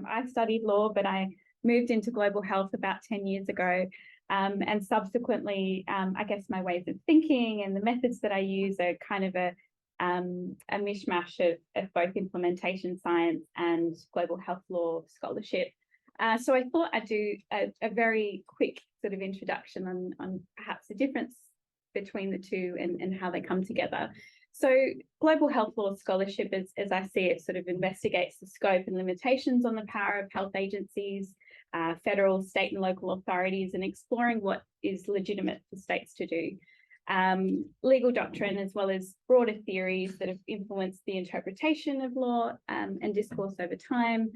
I studied law, but I moved into global health about 10 years ago. And subsequently, I guess my ways of thinking and the methods that I use are kind of a mishmash of both implementation science and global health law scholarship. So I thought I'd do a very quick sort of introduction on perhaps the difference between the two and how they come together. So global health law scholarship, as I see it, sort of investigates the scope and limitations on the power of health agencies, federal, state and local authorities, and exploring what is legitimate for states to do. Legal doctrine, as well as broader theories that have influenced the interpretation of law and discourse over time.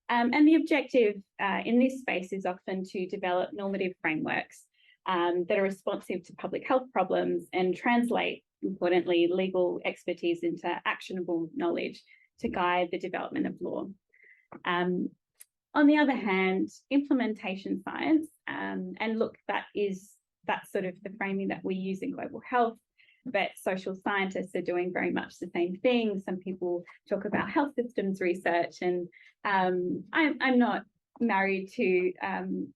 And the objective in this space is often to develop normative frameworks that are responsive to public health problems and translate, importantly, legal expertise into actionable knowledge to guide the development of law. On the other hand, implementation science, and look, that's sort of the framing that we use in global health, but social scientists are doing very much the same thing. Some people talk about health systems research, and I'm not married to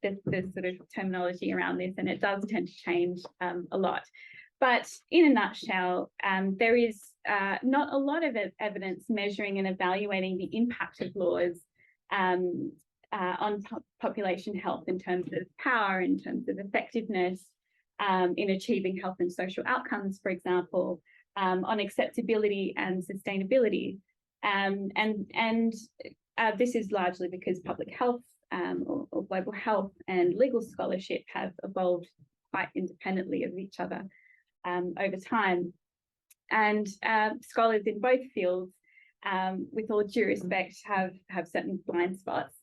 the sort of terminology around this, and it does tend to change a lot. But in a nutshell, there is not a lot of evidence measuring and evaluating the impact of laws on population health in terms of power, in terms of effectiveness, in achieving health and social outcomes, for example, on acceptability and sustainability. And this is largely because public health or global health and legal scholarship have evolved quite independently of each other over time. And scholars in both fields, with all due respect, have certain blind spots.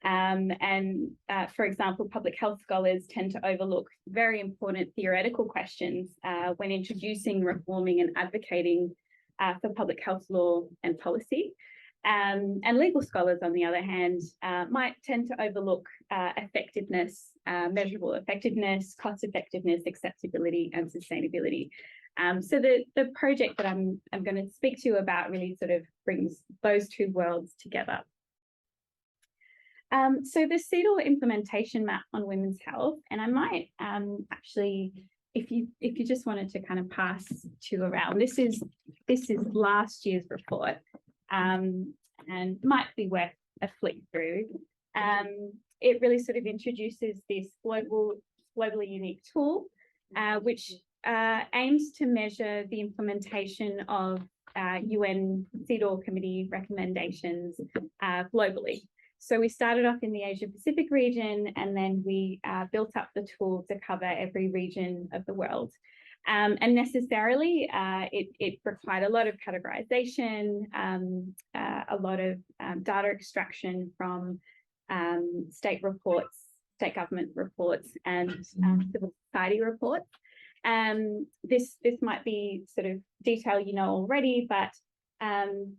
For example, public health scholars tend to overlook very important theoretical questions when introducing, reforming and advocating for public health law and policy. And legal scholars, on the other hand, might tend to overlook effectiveness, measurable effectiveness, cost effectiveness, acceptability and sustainability. So the project that I'm going to speak to you about really sort of brings those two worlds together. So the CEDAW implementation map on women's health, and I might actually, if you just wanted to kind of pass two around, this is last year's report, and might be worth a flick through. It really sort of introduces this globally unique tool, which aims to measure the implementation of UN CEDAW committee recommendations globally. So we started off in the Asia Pacific region, and then we built up the tool to cover every region of the world. And necessarily, it required a lot of categorization, a lot of data extraction from state reports, state government reports, and civil society reports. This might be sort of detail you know already, but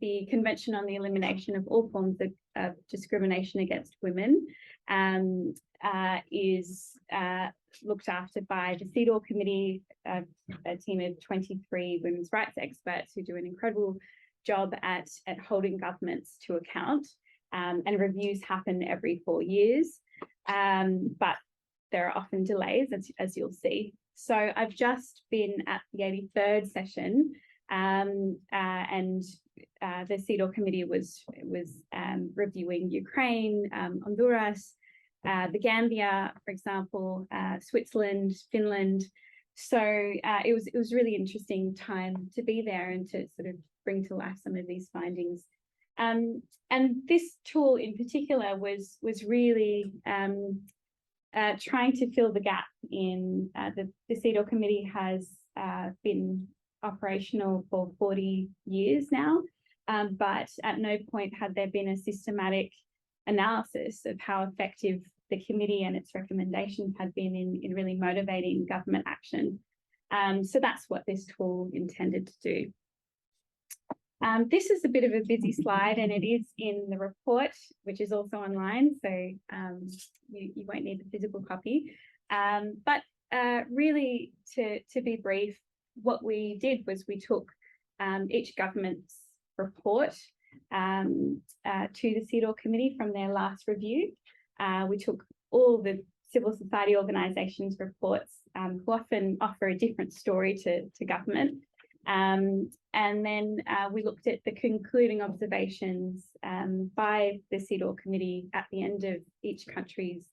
the Convention on the Elimination of All Forms of Discrimination Against Women is looked after by the CEDAW committee, a team of 23 women's rights experts who do an incredible job at holding governments to account. And reviews happen every 4 years, but there are often delays, as you'll see. So I've just been at the 83rd session, and the CEDAW committee was reviewing Ukraine, Honduras, the Gambia, for example, Switzerland, Finland. So it was really interesting time to be there and to sort of bring to life some of these findings. And this tool in particular was really trying to fill the gap in the CEDAW committee has been operational for 40 years now, but at no point had there been a systematic analysis of how effective the committee and its recommendations had been in really motivating government action. So that's what this tool intended to do. This is a bit of a busy slide, and it is in the report, which is also online, so you won't need the physical copy. But really, to be brief, what we did was we took each government's report to the CEDAW committee from their last review. We took all the civil society organisations' reports, who often offer a different story to government. And then we looked at the concluding observations by the CEDAW committee at the end of each country's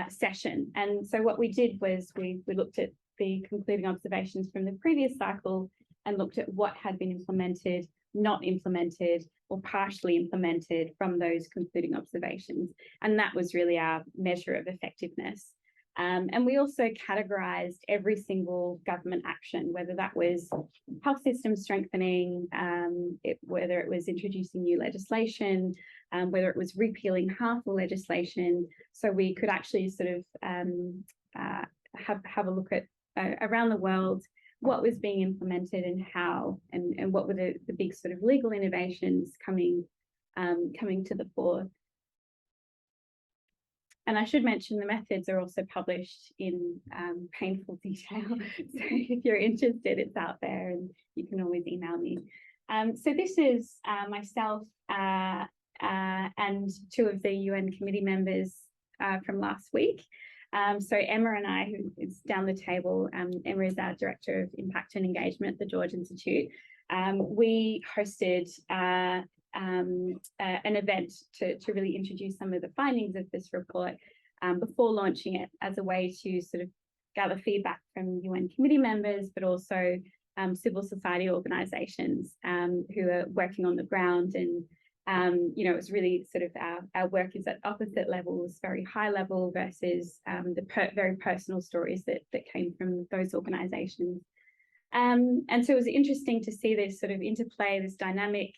session. And so what we did was we looked at the concluding observations from the previous cycle and looked at what had been implemented, not implemented, or partially implemented from those concluding observations. And that was really our measure of effectiveness. And we also categorised every single government action, whether that was health system strengthening, whether it was introducing new legislation, whether it was repealing harmful legislation. So we could actually sort of have a look at around the world what was being implemented and how, and what were the big sort of legal innovations coming to the fore. And I should mention the methods are also published in painful detail. So if you're interested, it's out there and you can always email me. So this is myself and two of the UN committee members from last week. So Emma and I, who is down the table, Emma is our Director of Impact and Engagement at the George Institute. We hosted an event to really introduce some of the findings of this report before launching it, as a way to sort of gather feedback from UN committee members, but also civil society organisations who are working on the ground. And you know, it was really sort of our work is at opposite levels, very high level versus the very personal stories that came from those organisations. And so it was interesting to see this sort of interplay, this dynamic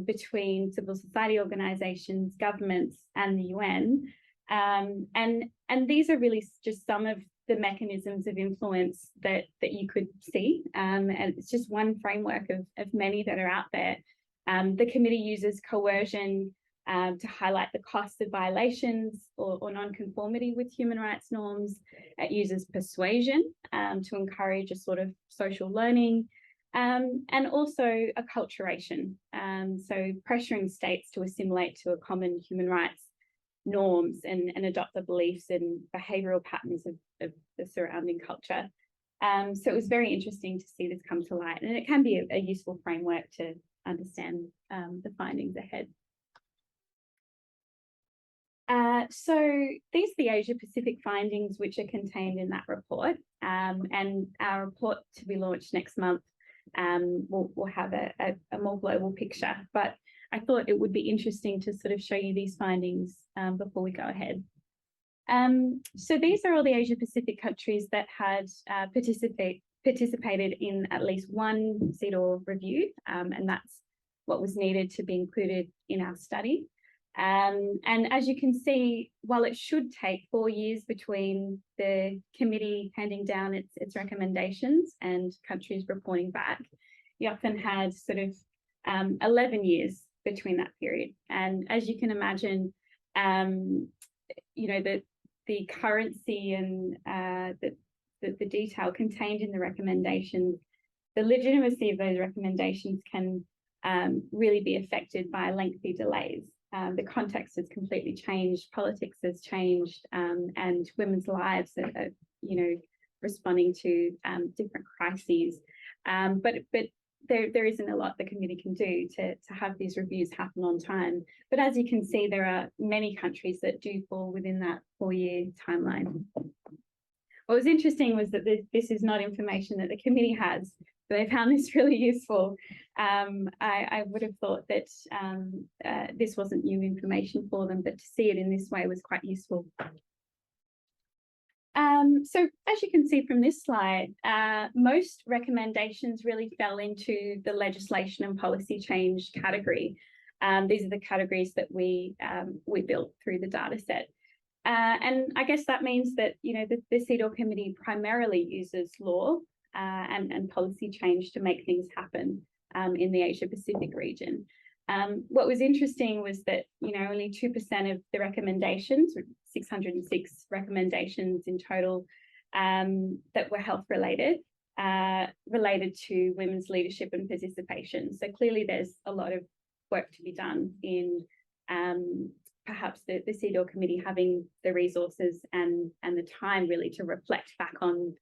between civil society organisations, governments, and the UN. And these are really just some of the mechanisms of influence that you could see. And it's just one framework of many that are out there. The committee uses coercion to highlight the costs of violations or non-conformity with human rights norms. It uses persuasion to encourage a sort of social learning, and also acculturation, so pressuring states to assimilate to a common human rights norms and adopt the beliefs and behavioural patterns of the surrounding culture. So it was very interesting to see this come to light, and it can be a useful framework to understand the findings ahead. So these are the Asia Pacific findings which are contained in that report, and our report to be launched next month will have a more global picture, but I thought it would be interesting to sort of show you these findings before we go ahead. So these are all the Asia Pacific countries that had participated in at least one CEDAW review, and that's what was needed to be included in our study. And as you can see, while it should take 4 years between the committee handing down its recommendations and countries reporting back, you often had sort of 11 years between that period. And as you can imagine, you know, the currency and the detail contained in the recommendations, the legitimacy of those recommendations can really be affected by lengthy delays. The context has completely changed, politics has changed, and women's lives are you know, responding to different crises. But there isn't a lot the committee can do to have these reviews happen on time. But as you can see, there are many countries that do fall within that 4-year timeline. What was interesting was that this is not information that the committee has, so they found this really useful. I would have thought that this wasn't new information for them, but to see it in this way was quite useful. So as you can see from this slide, most recommendations really fell into the legislation and policy change category. These are the categories that we built through the data set. And I guess that means that, you know, the CEDAW committee primarily uses law and policy change to make things happen in the Asia Pacific region. What was interesting was that, you know, only 2% of the recommendations, 606 recommendations in total, that were health related. related to women's leadership and participation. So clearly there's a lot of work to be done in perhaps the CEDAW committee having the resources and the time really to reflect back on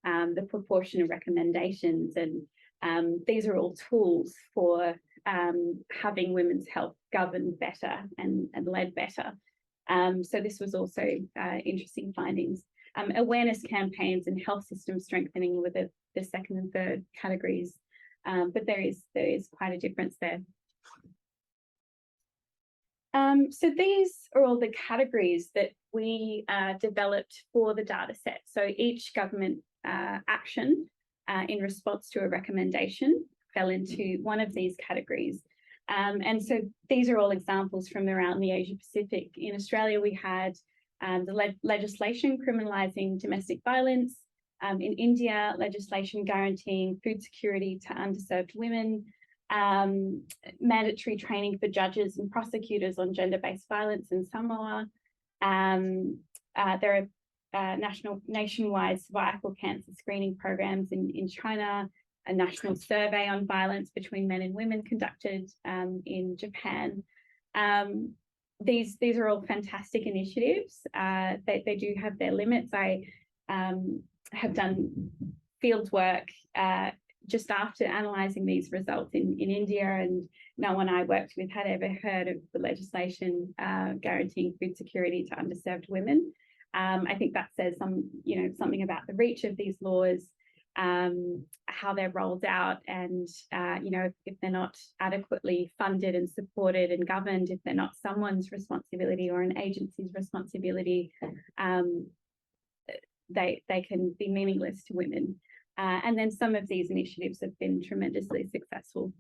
the proportion of recommendations. And these are all tools for having women's health governed better and led better. So this was also interesting findings. Awareness campaigns and health system strengthening were the second and third categories, but there is quite a difference there. So these are all the categories that we developed for the data set. So each government action in response to a recommendation fell into one of these categories. And so these are all examples from around the Asia Pacific. In Australia, we had the legislation criminalising domestic violence. In India, legislation guaranteeing food security to underserved women. Mandatory training for judges and prosecutors on gender-based violence in Samoa. There are nationwide cervical cancer screening programs in China, a national survey on violence between men and women conducted in Japan. These are all fantastic initiatives. They do have their limits. I have done field work just after analysing these results in India, and no one I worked with had ever heard of the legislation guaranteeing food security to underserved women. I think that says something about the reach of these laws, how they're rolled out, and if they're not adequately funded and supported and governed, if they're not someone's responsibility or an agency's responsibility, they can be meaningless to women. And then some of these initiatives have been tremendously successful.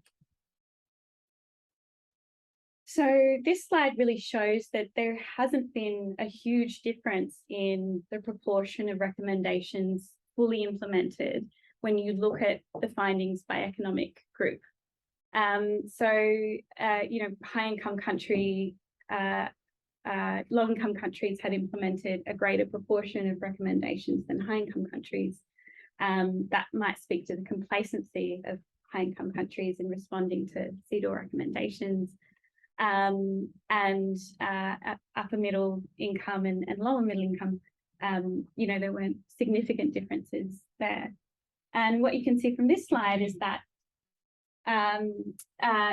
So this slide really shows that there hasn't been a huge difference in the proportion of recommendations fully implemented when you look at the findings by economic group. High-income country, low-income countries had implemented a greater proportion of recommendations than high-income countries. That might speak to the complacency of high-income countries in responding to CEDAW recommendations. Upper middle income and lower middle income, there weren't significant differences there. And what you can see from this slide is that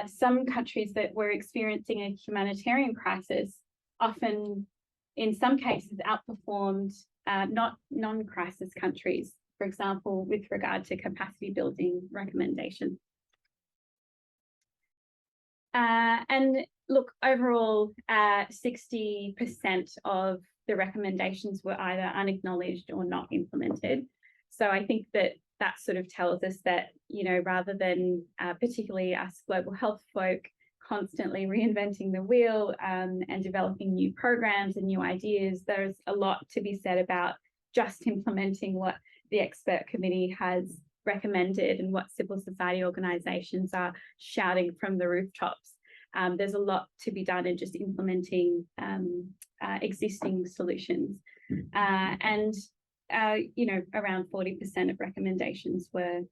some countries that were experiencing a humanitarian crisis often, in some cases, outperformed non-crisis countries, for example, with regard to capacity building recommendations. And look, overall, 60% of the recommendations were either unacknowledged or not implemented. So I think that sort of tells us that, rather than particularly us global health folk constantly reinventing the wheel and developing new programs and new ideas, there's a lot to be said about just implementing what the expert committee has recommended and what civil society organisations are shouting from the rooftops. There's a lot to be done in just implementing existing solutions. Around 40% of recommendations were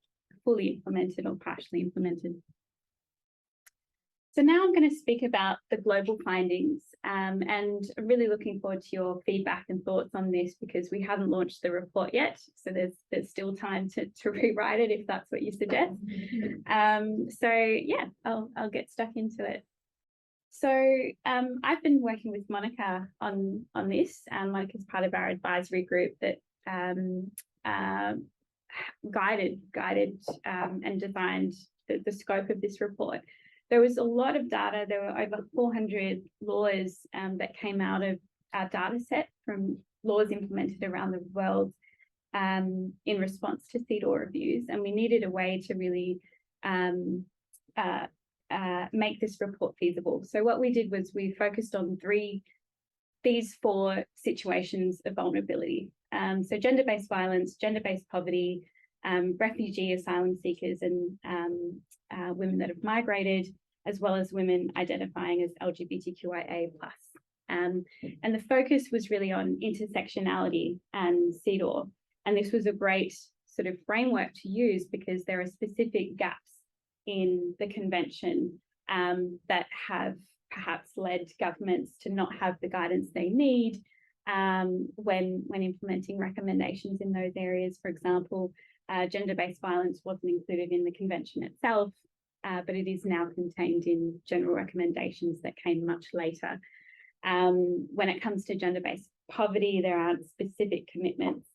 fully implemented or partially implemented. So now I'm going to speak about the global findings, and I'm really looking forward to your feedback and thoughts on this, because we haven't launched the report yet, so there's still time to rewrite it if that's what you suggest. So yeah, I'll get stuck into it. So I've been working with Monica on this, and Monica's part of our advisory group that guided and designed the scope of this report. There was a lot of data. There were over 400 laws that came out of our data set from laws implemented around the world in response to CEDAW reviews, and we needed a way to really make this report feasible. So what we did was we focused on these four situations of vulnerability. So gender-based violence, gender-based poverty, refugee asylum seekers, and women that have migrated, as well as women identifying as LGBTQIA+. And the focus was really on intersectionality and CEDAW. And this was a great sort of framework to use, because there are specific gaps in the convention that have perhaps led governments to not have the guidance they need when implementing recommendations in those areas. For example, gender-based violence wasn't included in the convention itself, but it is now contained in general recommendations that came much later. When it comes to gender-based poverty, there aren't specific commitments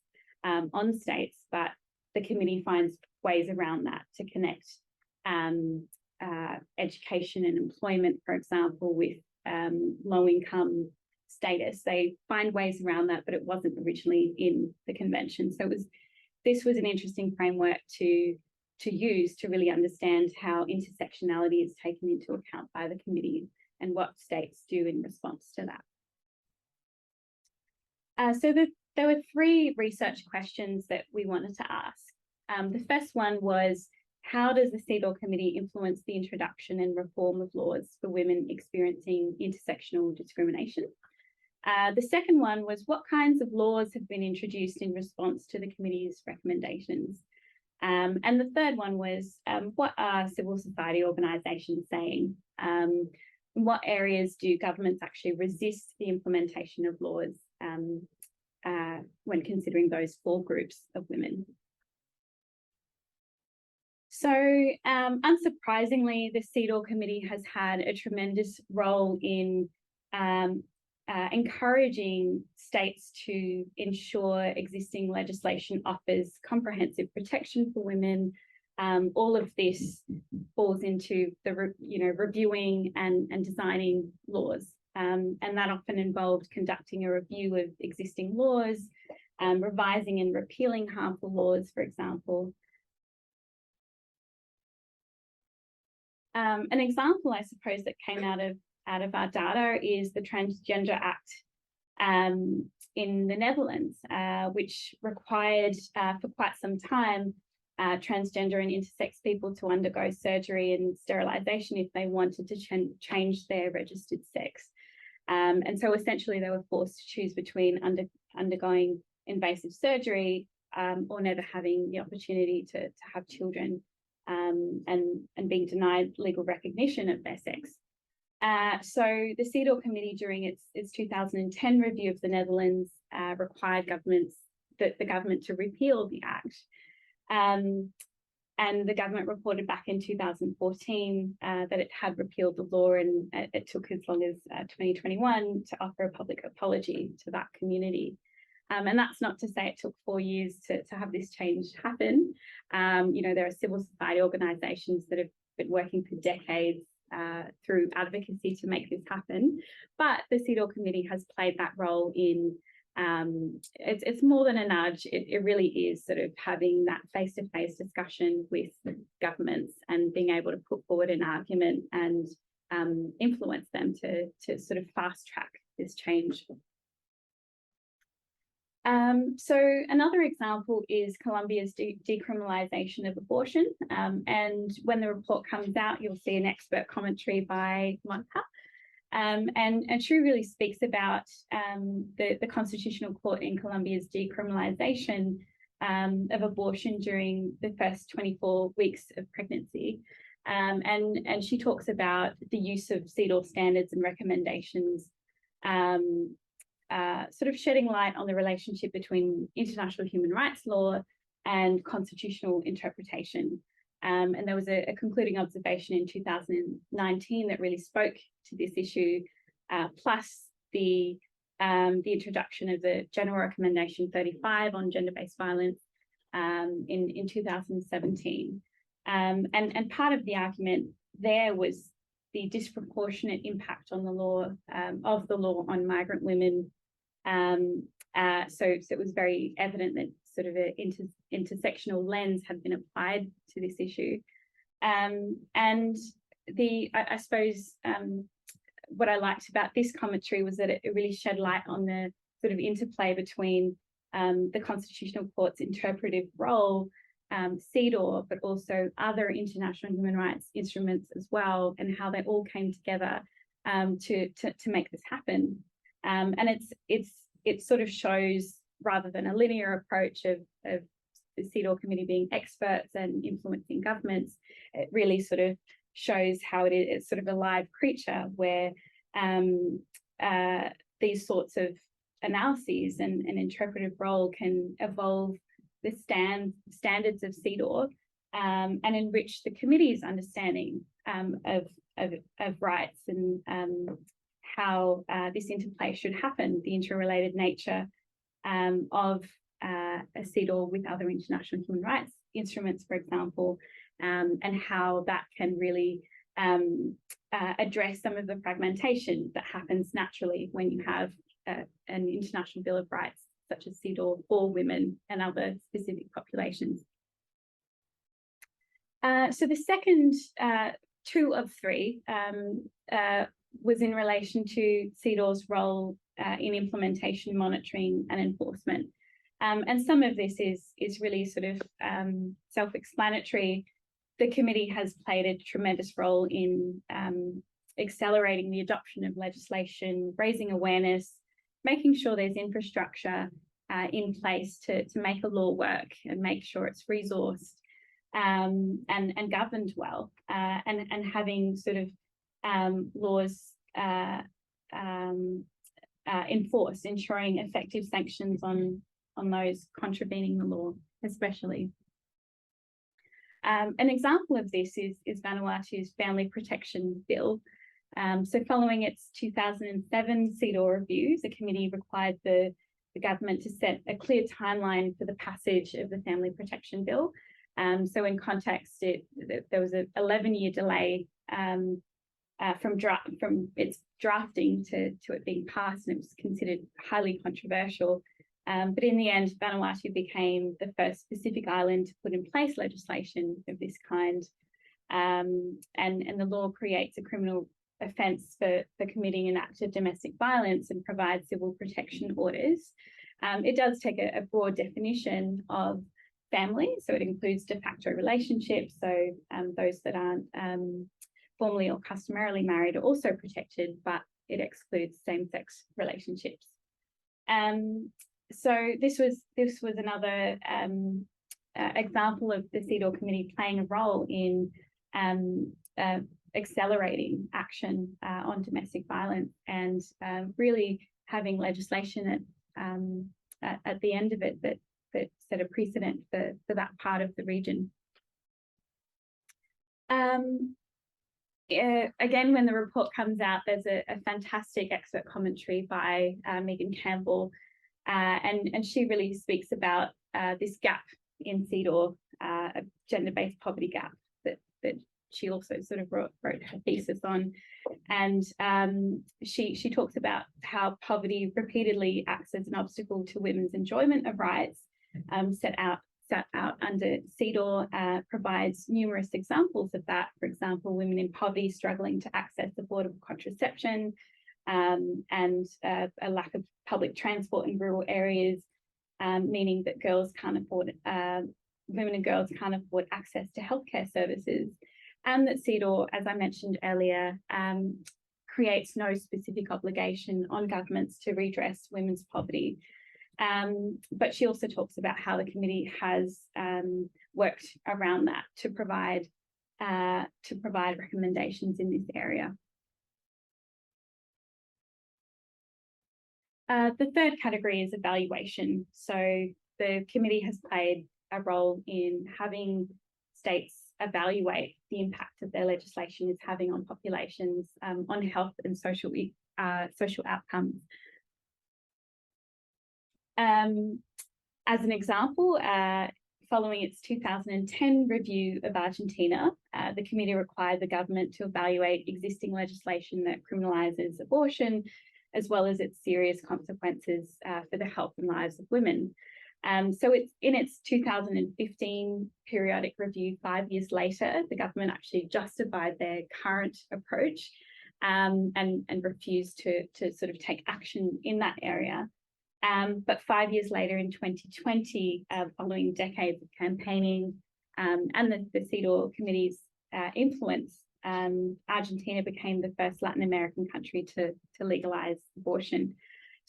on states, but the committee finds ways around that to connect education and employment, for example, with low-income status. They find ways around that, but it wasn't originally in the convention. So this was an interesting framework to use to really understand how intersectionality is taken into account by the committee and what states do in response to that. So there were 3 research questions that we wanted to ask. The first one was, how does the CEDAW committee influence the introduction and reform of laws for women experiencing intersectional discrimination? The second one was, what kinds of laws have been introduced in response to the committee's recommendations? And the third one was, what are civil society organisations saying? In what areas do governments actually resist the implementation of laws when considering those 4 groups of women? So unsurprisingly, the CEDAW committee has had a tremendous role in encouraging states to ensure existing legislation offers comprehensive protection for women. All of this falls into the reviewing and designing laws, and that often involved conducting a review of existing laws, revising and repealing harmful laws, for example. An example, I suppose, that came out of our data is the Transgender Act in the Netherlands, which required for quite some time transgender and intersex people to undergo surgery and sterilisation if they wanted to change their registered sex. And so essentially they were forced to choose between undergoing invasive surgery or never having the opportunity to have children, and being denied legal recognition of their sex. So the CEDAW committee, during its 2010 review of the Netherlands, required the government to repeal the act. And the government reported back in 2014 that it had repealed the law, and it took as long as 2021 to offer a public apology to that community. And that's not to say it took 4 years to have this change happen. There are civil society organisations that have been working for decades through advocacy to make this happen. But the CEDAW committee has played that role in, it's more than a nudge. It really is sort of having that face-to-face discussion with governments and being able to put forward an argument and influence them to sort of fast-track this change. So another example is Colombia's decriminalisation of abortion. And when the report comes out, you'll see an expert commentary by Monica. And she really speaks about the Constitutional Court in Colombia's decriminalisation of abortion during the first 24 weeks of pregnancy. And she talks about the use of CEDAW standards and recommendations, sort of shedding light on the relationship between international human rights law and constitutional interpretation. And there was a concluding observation in 2019 that really spoke to this issue, plus the introduction of the General Recommendation 35 on gender-based violence in 2017. And part of the argument there was the disproportionate impact on the law of the law on migrant women. So it was very evident that sort of an intersectional lens had been applied to this issue. And I suppose what I liked about this commentary was that it really shed light on the sort of interplay between the Constitutional Court's interpretive role, CEDAW, but also other international human rights instruments as well, and how they all came together to make this happen. And it sort of shows, rather than a linear approach of the CEDAW committee being experts and influencing governments, it really sort of shows how it's sort of a live creature where these sorts of analyses and an interpretive role can evolve the standards of CEDAW and enrich the committee's understanding of rights and how this interplay should happen, the interrelated nature of a CEDAW with other international human rights instruments, for example, and how that can really address some of the fragmentation that happens naturally when you have an international Bill of Rights, such as CEDAW, for women and other specific populations. So the second two of three was in relation to CEDAW's role in implementation, monitoring and enforcement. And some of this is really sort of self-explanatory. The committee has played a tremendous role in accelerating the adoption of legislation, raising awareness, making sure there's infrastructure in place to make a law work and make sure it's resourced and governed well, and having sort of laws enforced, ensuring effective sanctions on those contravening the law, especially. An example of this is Vanuatu's Family Protection Bill. So following its 2007 CEDAW review, the committee required the government to set a clear timeline for the passage of the Family Protection Bill. So in context, there was an 11-year delay from its drafting to it being passed, and it was considered highly controversial. But in the end, Vanuatu became the first Pacific island to put in place legislation of this kind. And the law creates a criminal offence for committing an act of domestic violence and provides civil protection orders. It does take a broad definition of family, so it includes de facto relationships, so those that aren't formally or customarily married are also protected, but it excludes same-sex relationships. So this was another example of the CEDAW committee playing a role in accelerating action on domestic violence and really having legislation at the end of it that set a precedent for that part of the region. Again, when the report comes out, there's a fantastic expert commentary by Megan Campbell, and she really speaks about this gap in CEDAW, a gender-based poverty gap that she also sort of wrote her thesis on. And she talks about how poverty repeatedly acts as an obstacle to women's enjoyment of rights set out under CEDAW, provides numerous examples of that. For example, women in poverty struggling to access affordable contraception, and a lack of public transport in rural areas, meaning that women and girls can't afford access to healthcare services, and that CEDAW, as I mentioned earlier, creates no specific obligation on governments to redress women's poverty. But she also talks about how the committee has worked around that to provide recommendations in this area. The third category is evaluation. So the committee has played a role in having states evaluate the impact that their legislation is having on populations, on health and social outcomes. As an example, following its 2010 review of Argentina, the committee required the government to evaluate existing legislation that criminalises abortion, as well as its serious consequences for the health and lives of women. So it's in its 2015 periodic review, 5 years later, the government actually justified their current approach and refused to sort of take action in that area. But 5 years later, in 2020, following decades of campaigning and the CEDAW committee's influence, Argentina became the first Latin American country to legalise abortion.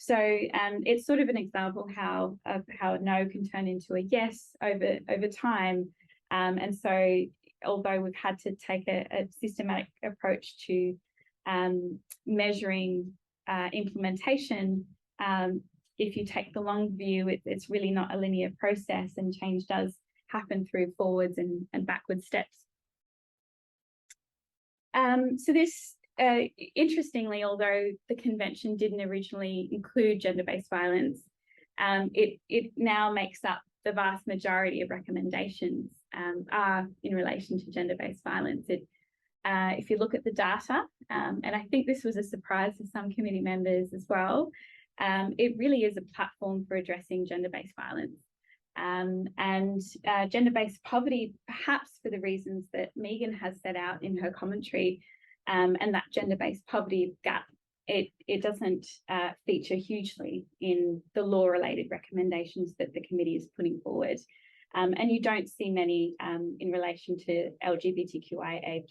So it's sort of an example of how a no can turn into a yes over time. And so although we've had to take a systematic approach to measuring implementation, if you take the long view, it's really not a linear process, and change does happen through forwards and backward steps. So this, interestingly, although the convention didn't originally include gender-based violence, it now makes up the vast majority of recommendations are in relation to gender-based violence. If you look at the data, and I think this was a surprise to some committee members as well, it really is a platform for addressing gender-based violence. And gender-based poverty, perhaps for the reasons that Megan has set out in her commentary, and that gender-based poverty gap, it doesn't feature hugely in the law-related recommendations that the committee is putting forward. And you don't see many in relation to LGBTQIA+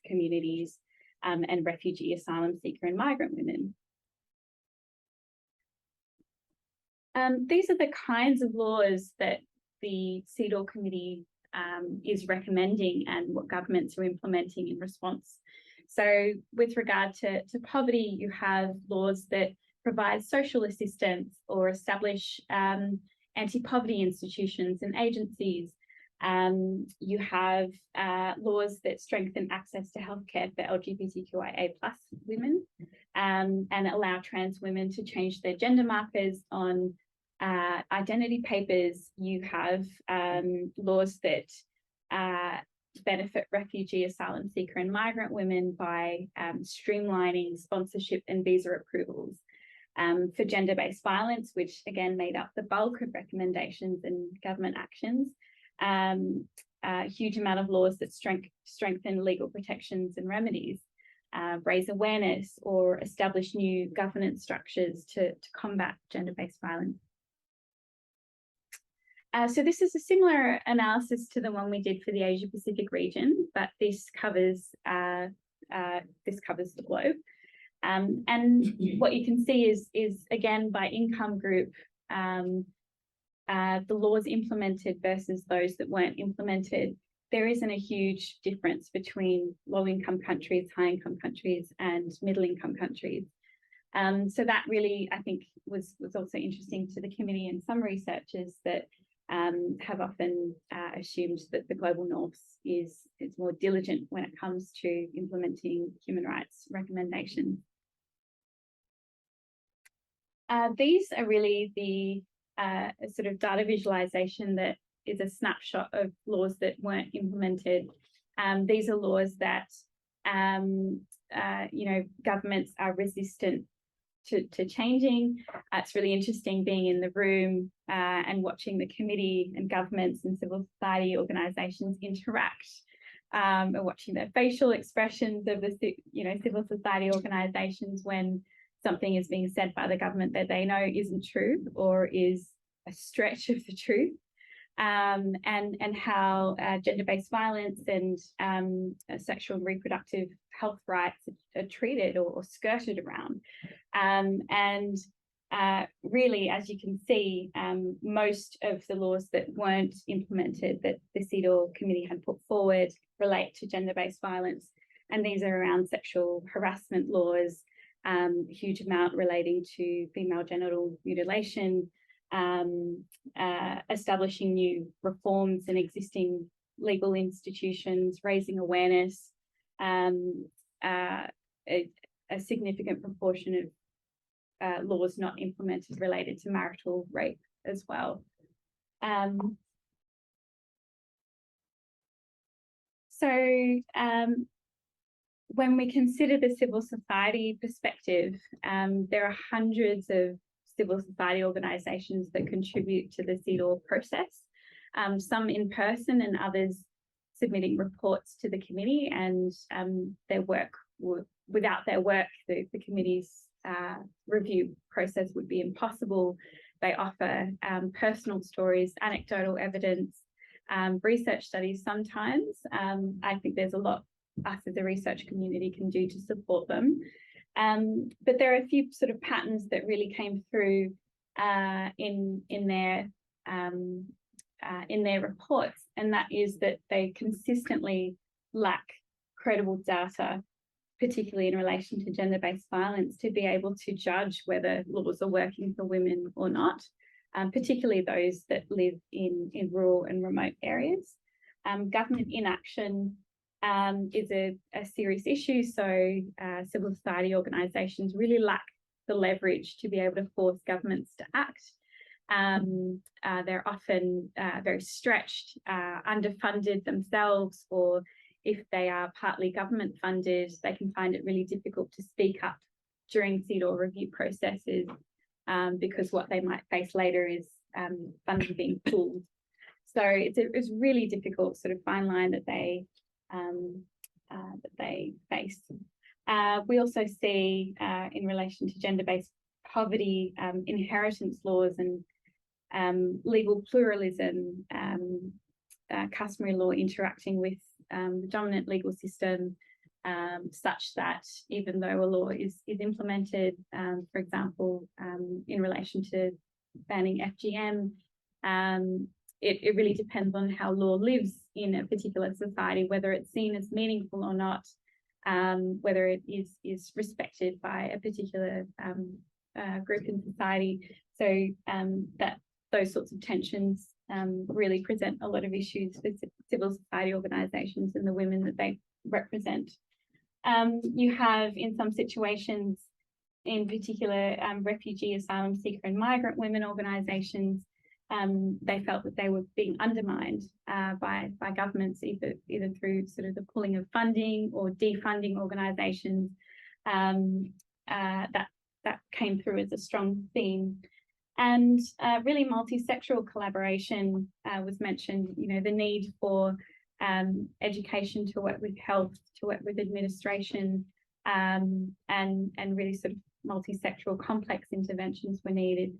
communities and refugee, asylum seeker and migrant women. These are the kinds of laws that the CEDAW committee is recommending and what governments are implementing in response. So with regard to poverty, you have laws that provide social assistance or establish anti-poverty institutions and agencies. You have laws that strengthen access to healthcare for LGBTQIA+ women and allow trans women to change their gender markers on identity papers. You have laws that benefit refugee, asylum seeker and migrant women by streamlining sponsorship and visa approvals. For gender-based violence, which again made up the bulk of recommendations and government actions, a huge amount of laws that strengthen legal protections and remedies, raise awareness or establish new governance structures to combat gender-based violence. So this is a similar analysis to the one we did for the Asia Pacific region, but this covers the globe. And what you can see is again by income group, the laws implemented versus those that weren't implemented. There isn't a huge difference between low-income countries, high-income countries, and middle-income countries. So that really, I think, was also interesting to the committee, and some researchers that have often assumed that the global north is more diligent when it comes to implementing human rights recommendations. These are really the sort of data visualization that is a snapshot of laws that weren't implemented. These are laws that governments are resistant to changing. It's really interesting being in the room and watching the committee and governments and civil society organisations interact, and watching the facial expressions of the civil society organisations when something is being said by the government that they know isn't true or is a stretch of the truth, and how gender-based violence and sexual and reproductive health rights are treated or skirted around. Really, as you can see, most of the laws that weren't implemented that the CEDAW committee had put forward relate to gender-based violence, and these are around sexual harassment laws, a huge amount relating to female genital mutilation, establishing new reforms in existing legal institutions, raising awareness, a significant proportion of laws not implemented related to marital rape as well. When we consider the civil society perspective, there are hundreds of civil society organisations that contribute to the CEDAW process, some in person and others submitting reports to the committee, and without their work, the committee's review process would be impossible. They offer personal stories, anecdotal evidence, research studies sometimes. I think there's a lot us as a research community can do to support them. But there are a few sort of patterns that really came through in their reports, and that is that they consistently lack credible data, particularly in relation to gender-based violence, to be able to judge whether laws are working for women or not, particularly those that live in rural and remote areas. Government inaction is a serious issue, so civil society organisations really lack the leverage to be able to force governments to act. They're often very stretched, underfunded themselves, or if they are partly government funded, they can find it really difficult to speak up during CEDAW review processes, because what they might face later is funding being pulled. So it's a really difficult sort of fine line that they face. We also see in relation to gender-based poverty, inheritance laws and legal pluralism, customary law interacting with the dominant legal system, such that even though a law is implemented, for example, in relation to banning FGM, it really depends on how law lives in a particular society, whether it's seen as meaningful or not, whether it is respected by a particular group in society. So that those sorts of tensions really present a lot of issues for civil society organisations and the women that they represent. You have, in some situations, in particular, refugee, asylum seeker and migrant women organisations, they felt that they were being undermined by governments, either through sort of the pulling of funding or defunding organisations. That came through as a strong theme. And really multi-sectoral collaboration was mentioned, you know, the need for education to work with health, to work with administration, and really sort of multi-sectoral complex interventions were needed.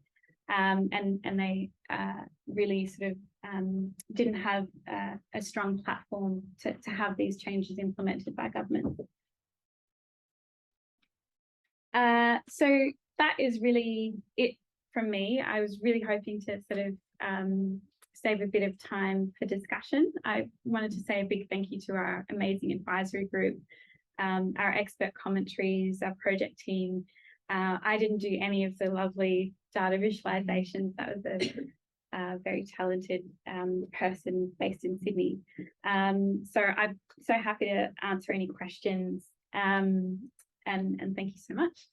And they really sort of didn't have a strong platform to have these changes implemented by government. So that is really it from me. I was really hoping to sort of save a bit of time for discussion. I wanted to say a big thank you to our amazing advisory group, our expert commentaries, our project team. I didn't do any of the lovely data visualizations. That was a very talented person based in Sydney. So I'm so happy to answer any questions, and thank you so much.